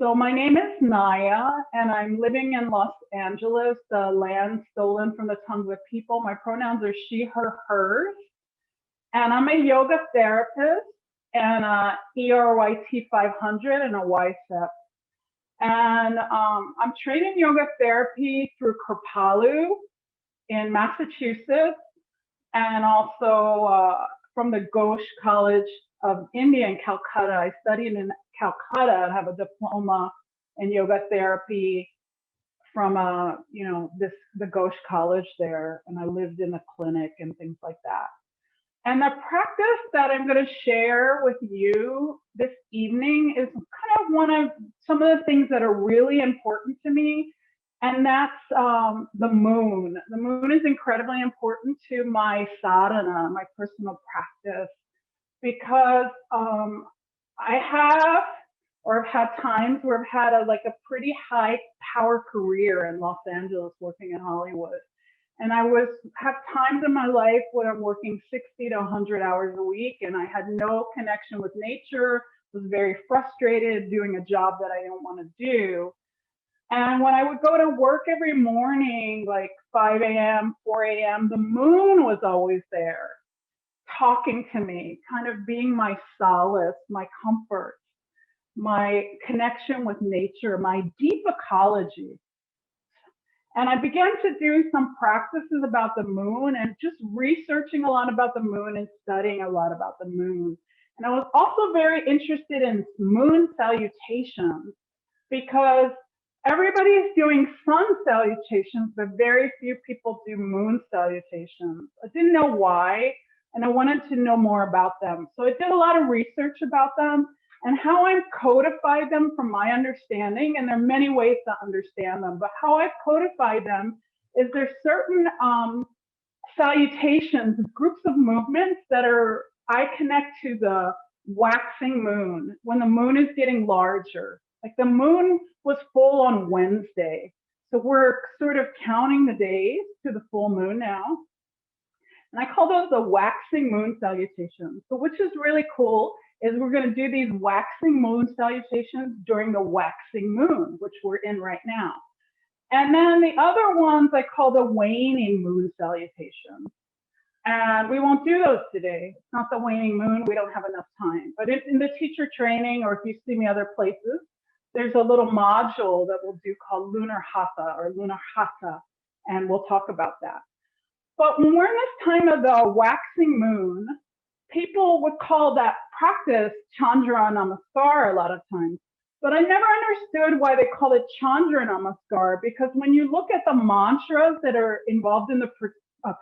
So my name is Naya, and I'm living in Los Angeles, the land stolen from the tongues of people. My pronouns are she, her, hers. And I'm a yoga therapist and a ERYT 500 and a YSEP. And I'm trained in yoga therapy through Kripalu in Massachusetts, and also from the Ghosh College of India in Calcutta. I studied in Calcutta and have a diploma in yoga therapy from the Ghosh College there, and I lived in a clinic and things like that. And the practice that I'm going to share with you this evening is kind of some of the things that are really important to me, and that's the moon. The moon is incredibly important to my sadhana, my personal practice, because I have had times where I've had a pretty high power career in Los Angeles working in Hollywood. And I have times in my life when I'm working 60 to 100 hours a week, and I had no connection with nature, was very frustrated doing a job that I didn't want to do. And when I would go to work every morning, like 5 a.m., 4 a.m., the moon was always there, talking to me, kind of being my solace, my comfort, my connection with nature, my deep ecology. And I began to do some practices about the moon and just researching a lot about the moon and studying a lot about the moon. And I was also very interested in moon salutations, because everybody is doing sun salutations, but very few people do moon salutations. I didn't know why, and I wanted to know more about them. So I did a lot of research about them and how I've codified them from my understanding. And there are many ways to understand them, but how I've codified them is there's certain salutations, groups of movements that I connect to the waxing moon, when the moon is getting larger. Like the moon was full on Wednesday. So we're sort of counting the days to the full moon now. And I call those the waxing moon salutations. So which is really cool is we're going to do these waxing moon salutations during the waxing moon, which we're in right now. And then the other ones I call the waning moon salutations. And we won't do those today. It's not the waning moon. We don't have enough time. But in the teacher training, or if you see me other places, there's a little module that we'll do called Lunar Hatha or Lunar Hatha, and we'll talk about that. But when we're in this time of the waxing moon, people would call that practice Chandra Namaskar a lot of times. But I never understood why they call it Chandra Namaskar, because when you look at the mantras that are involved in the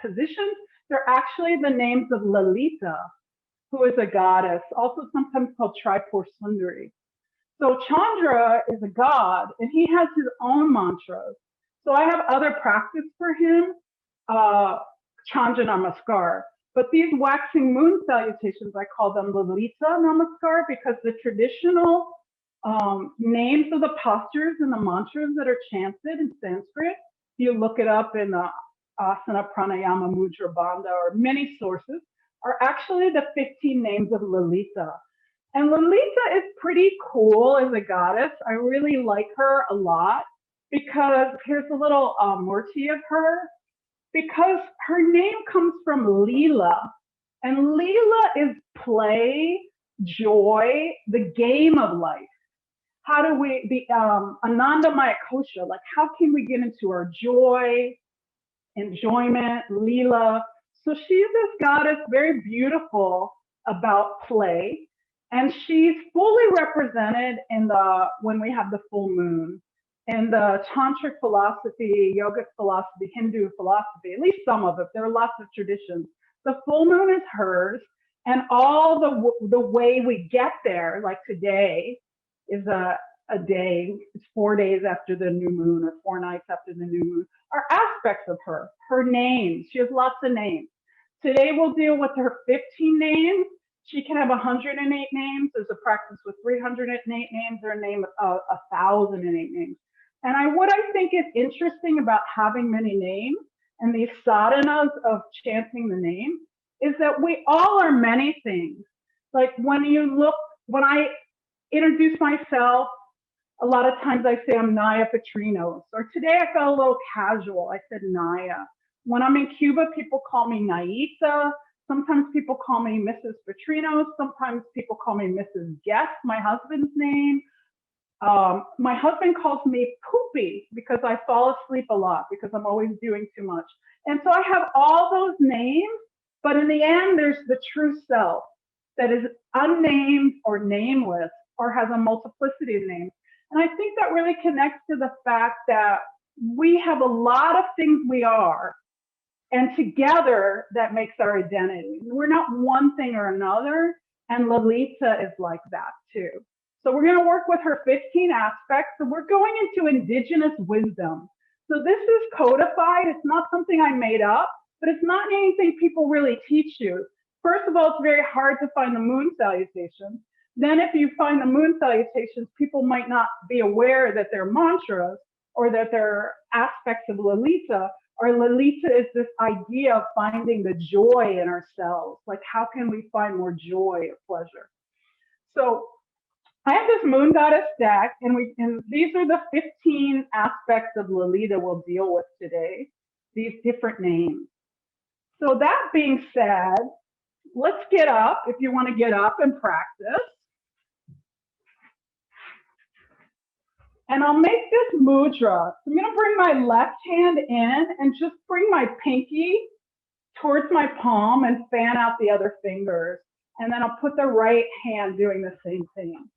positions, they're actually the names of Lalita, who is a goddess, also sometimes called Tripur Sundari. So Chandra is a god, and he has his own mantras. So I have other practice for him, Chandra Namaskar. But these waxing moon salutations, I call them Lalita Namaskar, because the traditional names of the postures and the mantras that are chanted in Sanskrit, if you look it up in the Asana, Pranayama, Mudra, Bandha, or many sources, are actually the 15 names of Lalita. And Lolita is pretty cool as a goddess. I really like her a lot, because here's a little murti of her, because her name comes from Leela, and Leela is play, joy, the game of life. How do we, the Anandamaya Kosha, like how can we get into our joy, enjoyment, Leela? So she's this goddess, very beautiful about play. And she's fully represented in when we have the full moon. In the tantric philosophy, yogic philosophy, Hindu philosophy, at least some of it, there are lots of traditions. The full moon is hers, and all the way we get there, like today, is a day, it's 4 days after the new moon, or 4 nights after the new moon, are aspects of her names. She has lots of names. Today we'll deal with her 15 names. She can have 108 names. There's a practice with 308 names, or a name of 1,008 names. And what I think is interesting about having many names and these sadhanas of chanting the name is that we all are many things. Like when I introduce myself, A lot of times I say I'm NYA Patrinos, or today I felt a little casual. I said NYA. When I'm in Cuba, people call me Naita. Sometimes people call me Mrs. Patrinos. Sometimes people call me Mrs. Guest, my husband's name. My husband calls me Poopy because I fall asleep a lot because I'm always doing too much. And so I have all those names, but in the end, there's the true self that is unnamed or nameless or has a multiplicity of names. And I think that really connects to the fact that we have a lot of things we are, and together that makes our identity. We're not one thing or another, and Lalita is like that too. So we're going to work with her 15 aspects. So we're going into indigenous wisdom. So this is codified. It's not something I made up, but it's not anything people really teach you. First of all, it's very hard to find the moon salutations. Then if you find the moon salutations, people might not be aware that they're mantras or that they're aspects of Lalita, or Lalita is this idea of finding the joy in ourselves. Like, how can we find more joy or pleasure? So I have this moon goddess deck, and these are the 15 aspects of Lalita we'll deal with today, these different names. So that being said, let's get up if you want to get up and practice. And I'll make this mudra. I'm going to bring my left hand in and just bring my pinky towards my palm and fan out the other fingers. And then I'll put the right hand doing the same thing.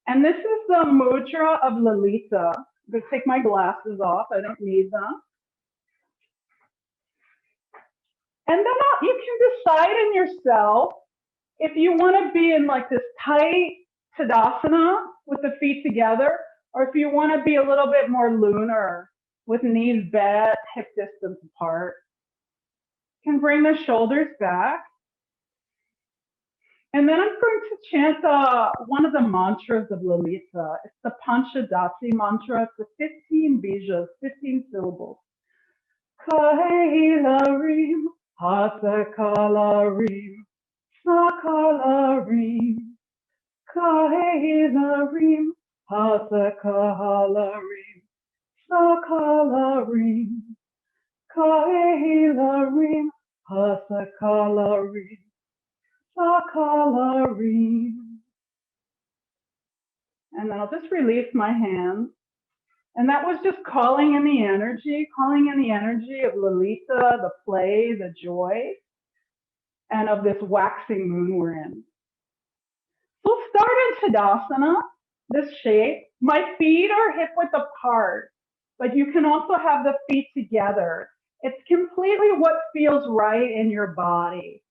And this is the mudra of Lolita. I'm going to take my glasses off. I don't need them. And then you can decide in yourself if you want to be in like this tight Tadasana with the feet together, or if you want to be a little bit more lunar with knees bent, hip distance apart. You can bring the shoulders back. And then I'm going to chant one of the mantras of Lolita. It's the Panchadasi mantra. It's the 15 bijas, 15 syllables. Kailarim, Hasakalarim, Sakalarim. Kailarim, Hasakalarim, Sakalarim. Kailarim, Hasakalarim, Sakalarim. And then I'll just release my hands. And that was just calling in the energy of Lolita, the play, the joy, and of this waxing moon we're in. We'll start in Tadasana, this shape. My feet are hip width apart, but you can also have the feet together. It's completely what feels right in your body.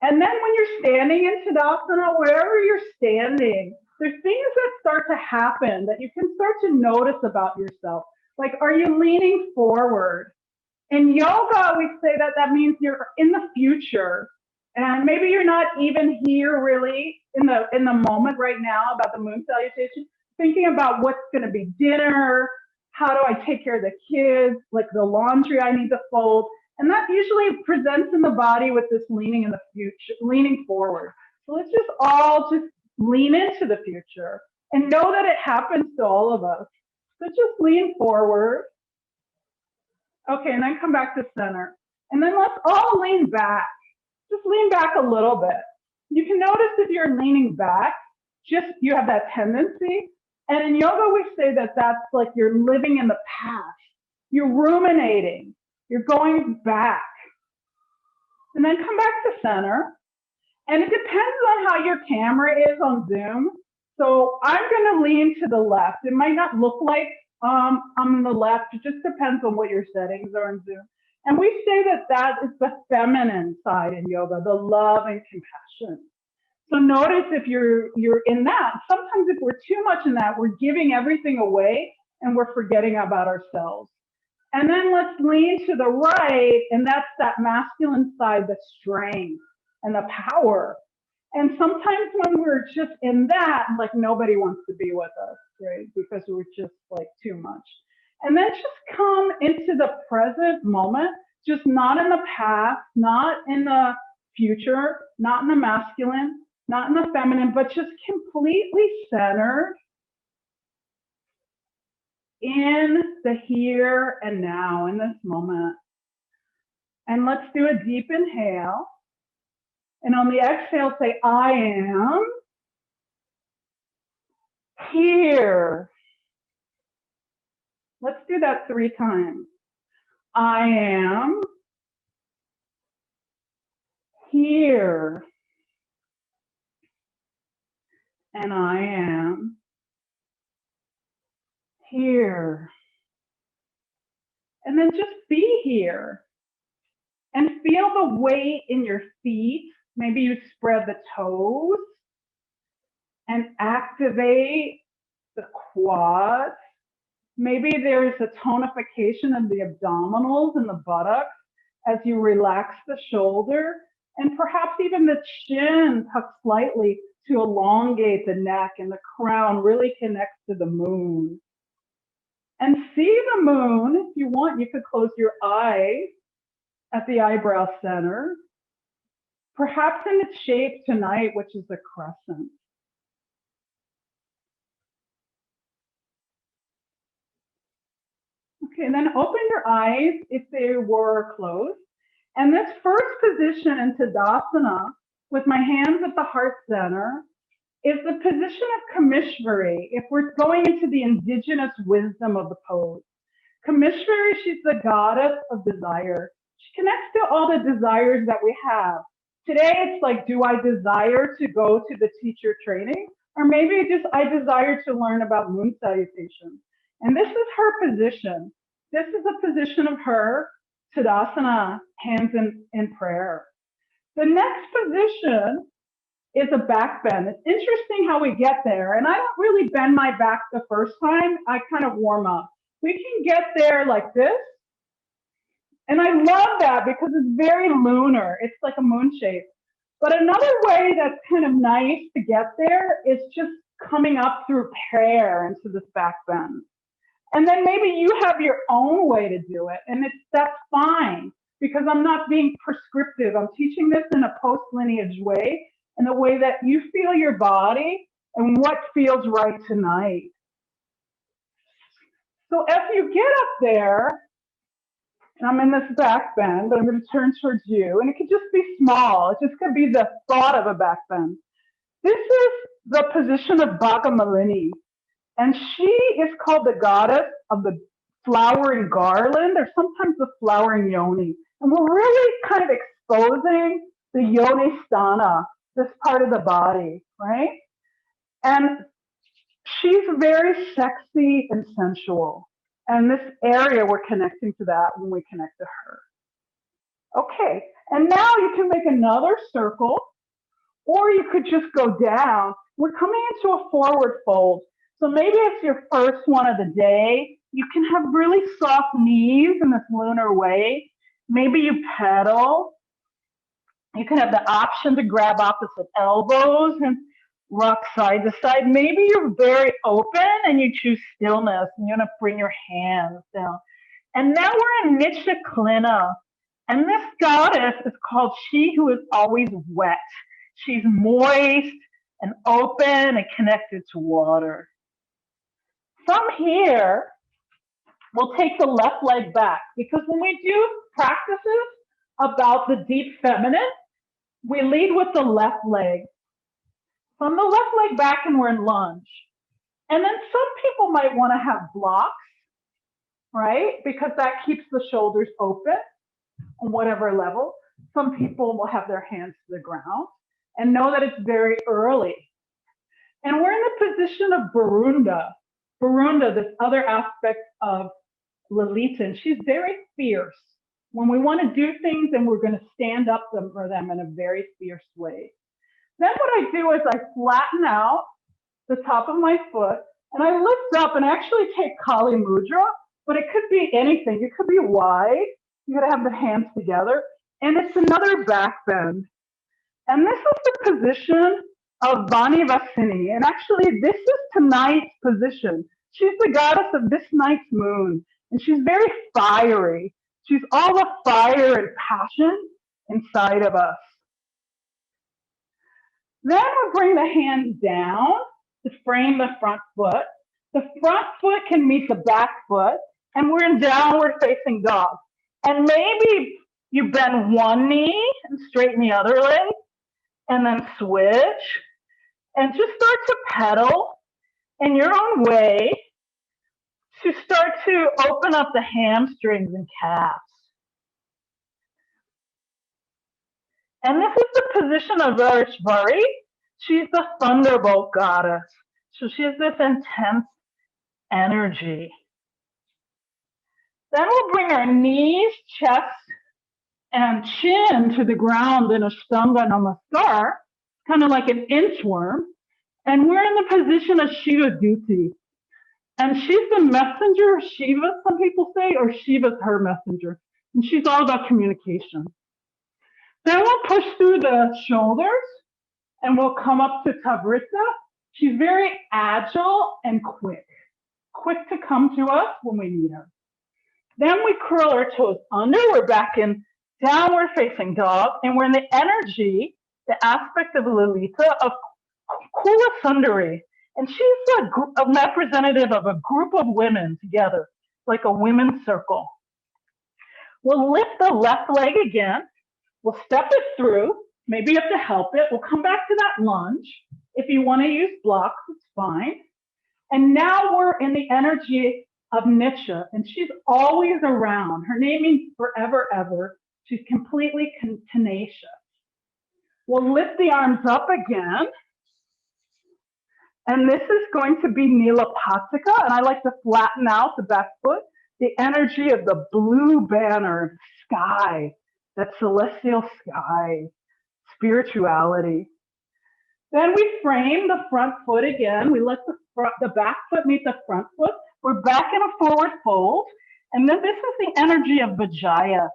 And then when you're standing in Tadasana, wherever you're standing, there's things that start to happen that you can start to notice about yourself. Like, are you leaning forward? In yoga, we say that that means you're in the future. And maybe you're not even here really in the moment right now about the moon salutation, thinking about what's going to be dinner, how do I take care of the kids, like the laundry I need to fold. And that usually presents in the body with this leaning in the future, leaning forward. So let's just all just lean into the future and know that it happens to all of us. So just lean forward. Okay, and then come back to center. And then let's all lean back. Just lean back a little bit. You can notice if you're leaning back, just you have that tendency. And in yoga, we say that that's like you're living in the past. You're ruminating. You're going back. And then come back to center. And it depends on how your camera is on Zoom. So I'm going to lean to the left. It might not look like I'm on the left. It just depends on what your settings are on Zoom. And we say that that is the feminine side in yoga, the love and compassion. So notice if you're in that. Sometimes if we're too much in that, we're giving everything away and we're forgetting about ourselves. And then let's lean to the right, and that's that masculine side, the strength and the power. And sometimes when we're just in that, like nobody wants to be with us, right? Because we're just like too much. And then just come into the present moment, just not in the past, not in the future, not in the masculine, not in the feminine, but just completely centered in the here and now, in this moment. And let's do a deep inhale. And on the exhale, say, I am here. Let's do that 3 times. I am here. And I am here. And then just be here. And feel the weight in your feet. Maybe you spread the toes and activate the quads. Maybe there's a tonification of the abdominals and the buttocks as you relax the shoulder, and perhaps even the chin tucks slightly to elongate the neck, and the crown really connects to the moon. And see the moon. If you want, you could close your eyes at the eyebrow center, perhaps in its shape tonight, which is a crescent. Okay, and then open your eyes if they were closed. And this first position in Tadasana, with my hands at the heart center, is the position of Kameshvari, if we're going into the indigenous wisdom of the pose. Kameshvari, she's the goddess of desire. She connects to all the desires that we have. Today, it's like, do I desire to go to the teacher training? Or maybe just I desire to learn about moon salutation. And this is her position. This is a position of her, Tadasana, hands in prayer. The next position is a back bend. It's interesting how we get there. And I don't really bend my back the first time. I kind of warm up. We can get there like this. And I love that because it's very lunar. It's like a moon shape. But another way that's kind of nice to get there is just coming up through prayer into this back bend. And then maybe you have your own way to do it. And that's fine because I'm not being prescriptive. I'm teaching this in a post-lineage way, in the way that you feel your body and what feels right tonight. So as you get up there, and I'm in this back bend, but I'm going to turn towards you, and it could just be small. It just could be the thought of a back bend. This is the position of Bhagamalini, and she is called the goddess of the flowering garland, or sometimes the flowering yoni. And we're really kind of exposing the yoni sthana, this part of the body, right? And she's very sexy and sensual. And this area, we're connecting to that when we connect to her. Okay, and now you can make another circle, or you could just go down. We're coming into a forward fold. So maybe it's your first one of the day. You can have really soft knees in this lunar way. Maybe you pedal. You can have the option to grab opposite elbows and rock side to side. Maybe you're very open and you choose stillness and you're going to bring your hands down. And now we're in Nitya Klina. And this goddess is called she who is always wet. She's moist and open and connected to water. From here, we'll take the left leg back, because when we do practices about the deep feminine, we lead with the left leg. From the left leg back, and we're in lunge. And then some people might want to have blocks, right? Because that keeps the shoulders open on whatever level. Some people will have their hands to the ground and know that it's very early. And we're in the position of Barunda. Barunda, this other aspect of Lalita, and she's very fierce. When we want to do things, and we're going to stand up for them in a very fierce way. Then what I do is I flatten out the top of my foot, and I lift up and actually take Kali Mudra, but it could be anything. It could be wide. You got to have the hands together, and it's another back bend. And this is the position of Vani Vasini, and actually this is tonight's position. She's the goddess of this night's moon, and she's very fiery. She's all the fire and passion inside of us. Then we'll bring the hands down to frame the front foot. The front foot can meet the back foot, and we're in downward facing dog. And maybe you bend one knee and straighten the other leg, and then switch, and just start to pedal in your own way to start to open up the hamstrings and calves. And this is the position of Varishvari. She's the thunderbolt goddess. So she has this intense energy. Then we'll bring our knees, chest, and chin to the ground in Ashtanga Namaskar, kind of like an inchworm. And we're in the position of Shiva Duti. And she's the messenger of Shiva, some people say, or Shiva's her messenger. And she's all about communication. Then we'll push through the shoulders and we'll come up to Tavrita. She's very agile and quick to come to us when we need her. Then we curl our toes under. We're back in downward facing dog, and we're in the energy, the aspect of Lalita of Kula Sundari. And she's a representative of a group of women together, like a women's circle. We'll lift the left leg again. We'll step it through. Maybe you have to help it. We'll come back to that lunge. If you want to use blocks, it's fine. And now we're in the energy of Nitya, and she's always around. Her name means forever, ever. She's completely tenacious. We'll lift the arms up again. And this is going to be Nilapataka, and I like to flatten out the back foot, the energy of the blue banner of sky, that celestial sky, spirituality. Then we frame the front foot again. We let the back foot meet the front foot. We're back in a forward fold. And then this is the energy of Vijaya.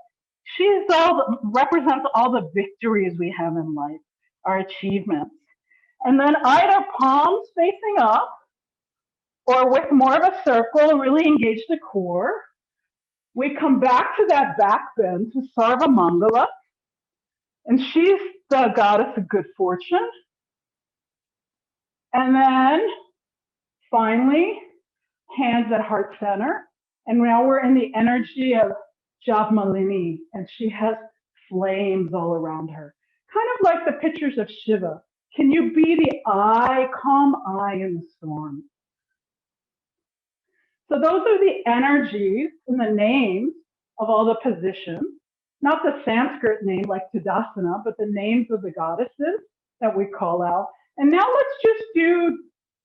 Represents all the victories we have in life, our achievements. And then either palms facing up or with more of a circle, really engage the core. We come back to that back bend to Sarva Mangala. And she's the goddess of good fortune. And then finally, hands at heart center. And now we're in the energy of Javmalini, and she has flames all around her. Kind of like the pictures of Shiva. Can you be the eye, calm eye in the storm? So those are the energies and the names of all the positions, not the Sanskrit name like Tadasana, but the names of the goddesses that we call out. And now let's just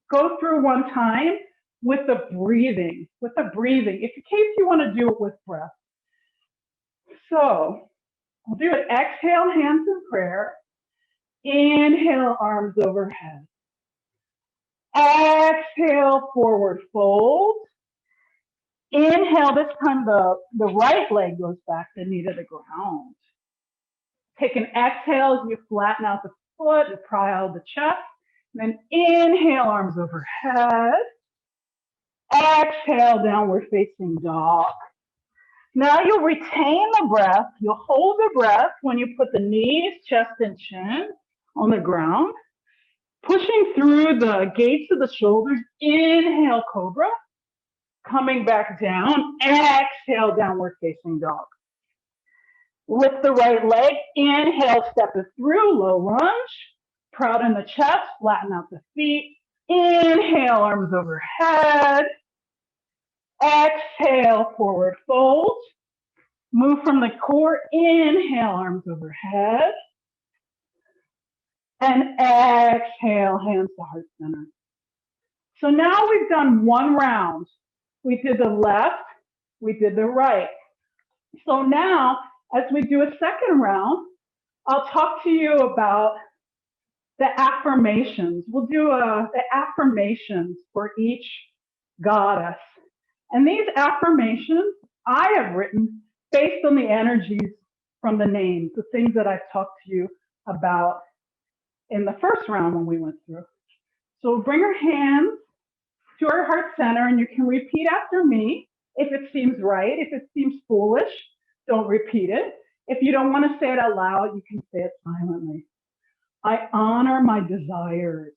go through one time with the breathing, in case you want to do it with breath. So I'll do it. Exhale, hands in prayer. Inhale, arms overhead. Exhale, forward fold. Inhale, this time the right leg goes back, the knee to the ground. Take an exhale as you flatten out the foot and pry out the chest. And then inhale, arms overhead. Exhale, downward facing dog. Now you'll retain the breath. You'll hold the breath when you put the knees, chest, and chin on the ground. Pushing through the gates of the shoulders. Inhale, cobra. Coming back down. Exhale, downward facing dog. Lift the right leg. Inhale, step it through, low lunge. Proud in the chest, flatten out the feet. Inhale, arms overhead. Exhale, forward fold. Move from the core. Inhale, arms overhead. And exhale, hands to heart center. So now we've done one round. We did the left, we did the right. So now, as we do a second round, I'll talk to you about the affirmations. We'll do the affirmations for each goddess. And these affirmations I have written based on the energies from the names, the things that I've talked to you about in the first round when we went through. So we'll bring our hands to our heart center, and you can repeat after me if it seems right. If it seems foolish, don't repeat it. If you don't want to say it out loud, you can say it silently. I honor my desires.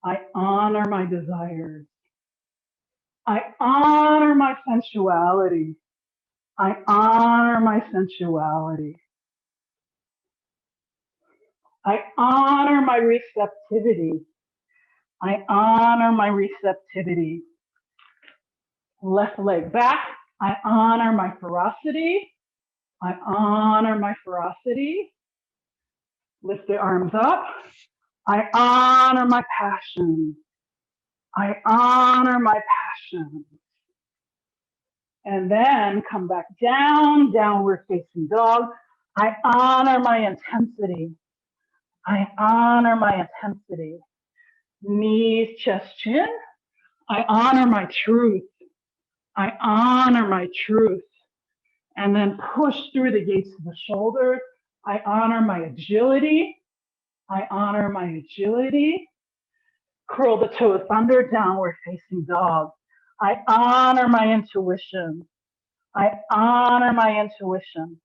I honor my desires. I honor my sensuality. I honor my sensuality. I honor my receptivity. I honor my receptivity. Left leg back. I honor my ferocity. I honor my ferocity. Lift the arms up. I honor my passion. I honor my passion. And then come back down, downward facing dog. I honor my intensity. I honor my intensity. Knees, chest, chin. I honor my truth. I honor my truth. And then push through the gates of the shoulders. I honor my agility. I honor my agility. Curl the toes under, downward facing dog. I honor my intuition. I honor my intuition.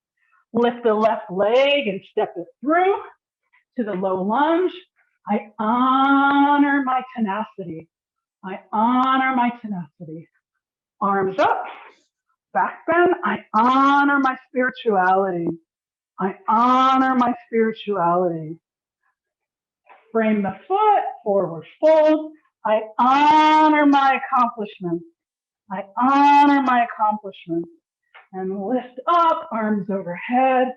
Lift the left leg and step it through to the low lunge. I honor my tenacity. I honor my tenacity. Arms up, back bend. I honor my spirituality. I honor my spirituality. Frame the foot, forward fold. I honor my accomplishments. I honor my accomplishments. And lift up, arms overhead.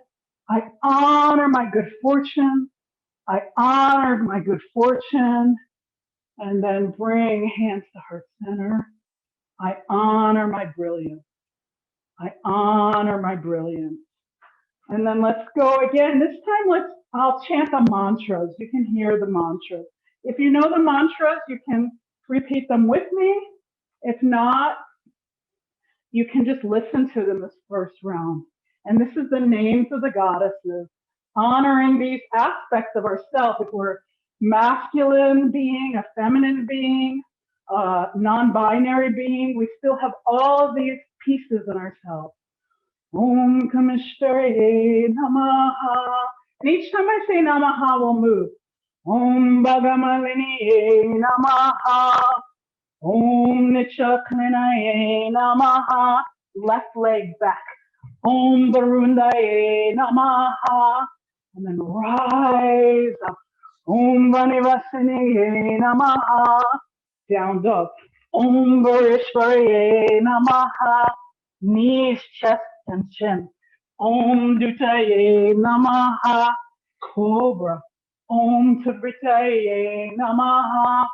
I honor my good fortune. I honor my good fortune. And then bring hands to heart center. I honor my brilliance. I honor my brilliance. And then let's go again. This time I'll chant the mantras. You can hear the mantras. If you know the mantras, you can repeat them with me. If not, you can just listen to them this first round. And this is the names of the goddesses, honoring these aspects of ourselves. If we're masculine being, a feminine being, a non-binary being, we still have all of these pieces in ourselves. Om Kamishtarye Namaha. And each time I say Namaha, we'll move. Om Bhagamaliniye Namaha. Om Nichaklinaye Namaha. Left leg back. Om Varundaye Namaha. And then rise up. Om Vanivasiniye Namaha. Down dog. Om Varishvaraye Namaha. Knees, chest, and chin. Om Dutaye Namaha. Cobra. Om Tabritaye Namaha.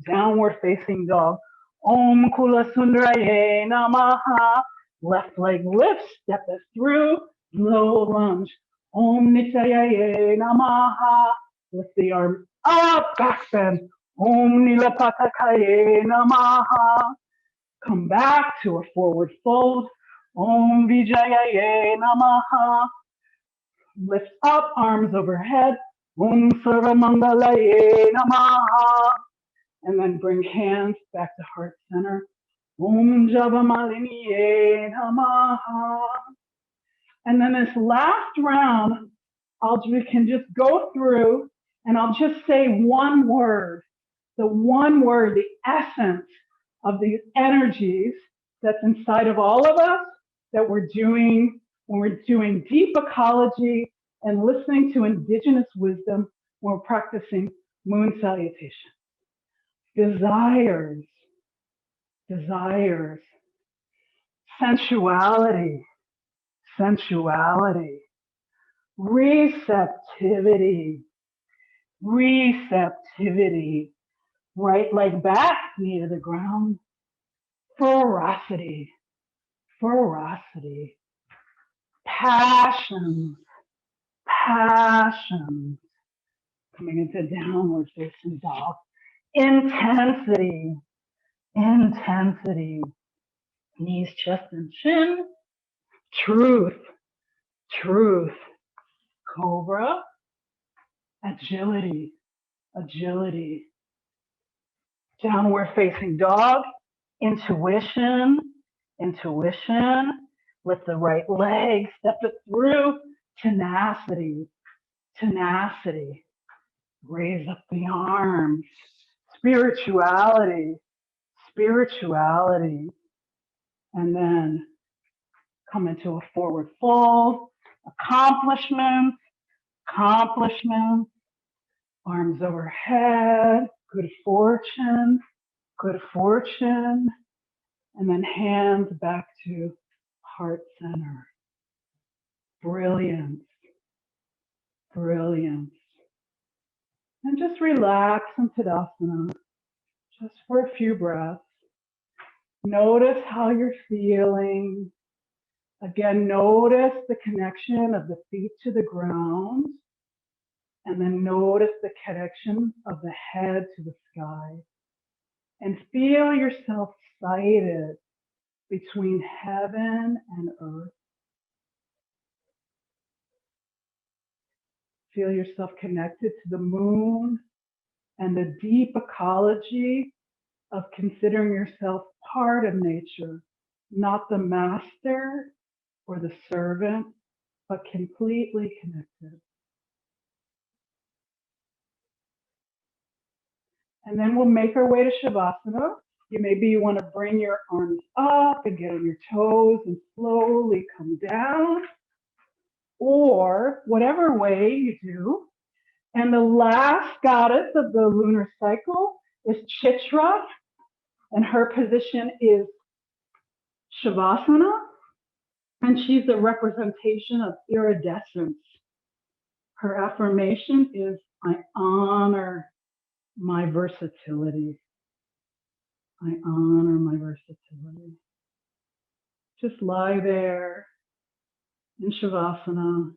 Downward facing dog. Om Kula Sundraye Namaha. Left leg lift, step it through. Low lunge. Om Nityaye Namaha. Lift the arm up, back bend. Om Nilapatakaye Namaha. Come back to a forward fold. Om Vijayaye Namaha. Lift up, arms overhead. Om Sarvamangalaye Namaha. And then bring hands back to heart center. Om Javamaliniye Namaha. And then this last round, we can just go through and I'll just say one word. The one word, the essence of these energies that's inside of all of us that we're doing when we're doing deep ecology and listening to indigenous wisdom when we're practicing moon salutation. Desires, desires, sensuality, sensuality, receptivity, receptivity, right leg back, knee to the ground, ferocity, ferocity, passion, passion, coming into downward facing dog, intensity, intensity, knees, chest, and chin, truth, truth, cobra, agility, agility, downward facing dog, intuition, intuition, lift the right leg, step it through, tenacity, tenacity, raise up the arms, spirituality, spirituality. And then come into a forward fold, accomplishments, arms overhead, good fortune, and then hands back to heart center. Brilliance. And just relax in Tadasana, just for a few breaths. Notice how you're feeling. Again, notice the connection of the feet to the ground. And then notice the connection of the head to the sky. And feel yourself sighted between heaven and earth. Feel yourself connected to the moon and the deep ecology of considering yourself part of nature, not the master or the servant, but completely connected. And then we'll make our way to Shavasana. Maybe you want to bring your arms up and get on your toes and slowly come down, or whatever way you do. And the last goddess of the lunar cycle is Chitra, and her position is Shavasana, and she's a representation of iridescence. Her affirmation is, I honor my versatility. I honor my versatility. Just lie there in Shavasana,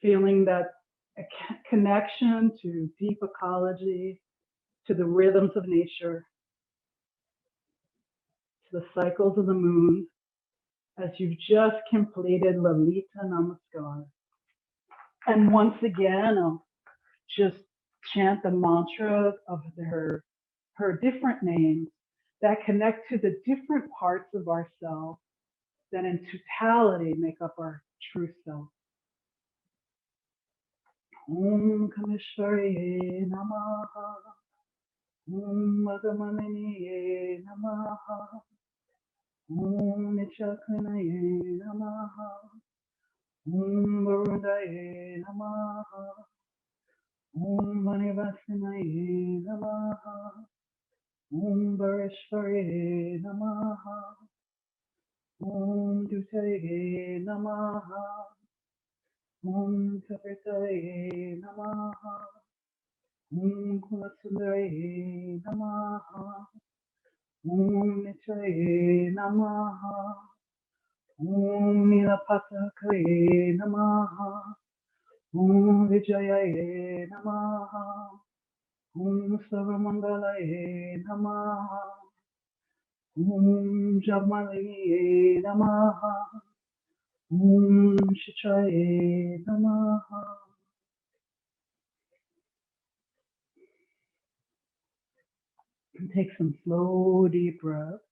feeling that a connection to deep ecology, to the rhythms of nature, to the cycles of the moon, as you've just completed Lalita Namaskar. And once again, I'll just chant the mantras of her different names that connect to the different parts of ourselves that in totality make up our true self. Om Kameshwariye Namaha. Om Magamaniniye Namaha. Om Nichakrinaye Namaha. Om Varundaye Namaha. Om Manivasinaye Namaha. Om Vareshwariye Namaha. Om Dutaye Namaha. Om Savritaye Namaha. Om Kulasundaraye Namaha. Om Nichaye Namaha. Om Nilapatakaye Namaha. Om Vijayaye Namaha. Om Sarvamangalaye Namaha. Om Jamaliniye Namaha. Om Shichaye Namaha. And take some slow, deep breaths.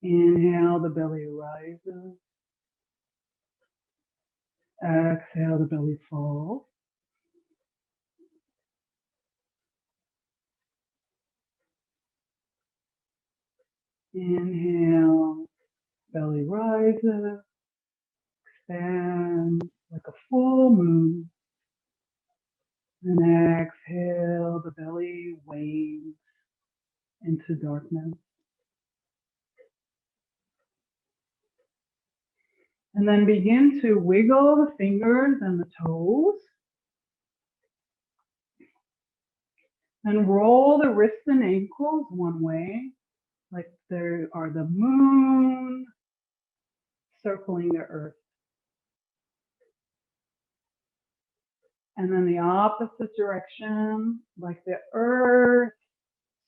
Inhale, the belly rises. Exhale, the belly falls. Inhale, belly rises, expands like a full moon. And exhale, the belly wanes into darkness. And then begin to wiggle the fingers and the toes. And roll the wrists and ankles one way, like there are the moon circling the earth. And then the opposite direction, like the earth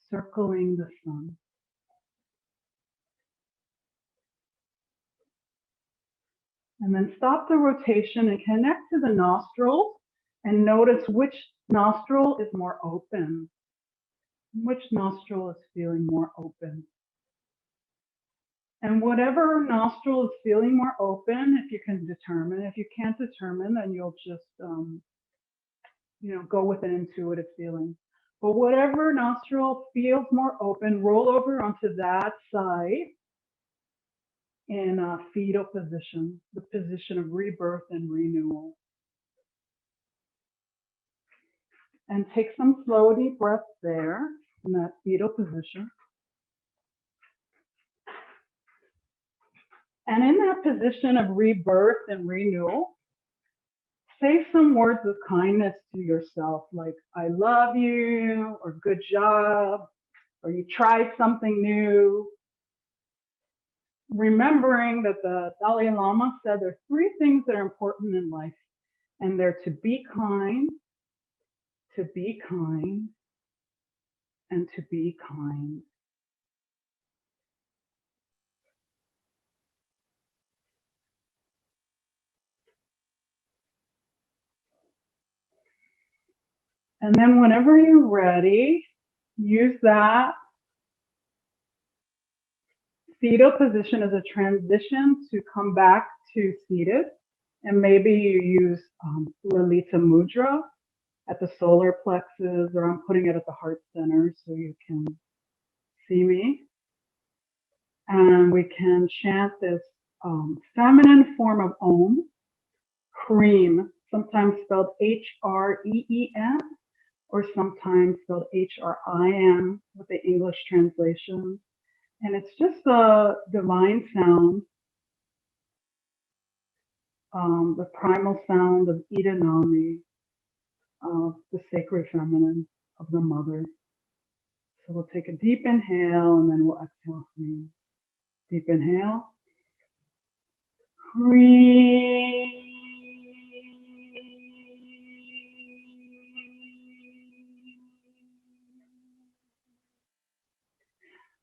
circling the sun. And then stop the rotation and connect to the nostrils and notice which nostril is more open. Which nostril is feeling more open. And whatever nostril is feeling more open, if you can determine. If you can't determine, then you'll just go with an intuitive feeling. But whatever nostril feels more open, roll over onto that side in a fetal position, the position of rebirth and renewal. And take some slow, deep breaths there in that fetal position. And in that position of rebirth and renewal, say some words of kindness to yourself, like, I love you, or good job, or you tried something new. Remembering that the Dalai Lama said there are 3 things that are important in life, and they're to be kind, and to be kind. And then whenever you're ready, use that fetal position as a transition to come back to seated. And maybe you use Lalita Mudra at the solar plexus, or I'm putting it at the heart center so you can see me. And we can chant this feminine form of Om, Cream, sometimes spelled H-R-E-E-N, or sometimes spelled H-R-I-M with the English translation. And it's just a divine sound, the primal sound of Idanami, of the sacred feminine, of the mother. So we'll take a deep inhale and then we'll exhale. Deep inhale.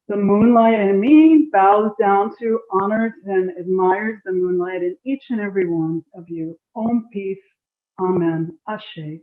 The moonlight in me bows down to, honors, and admires the moonlight in each and every one of you. Om, peace. Amen. Ashe.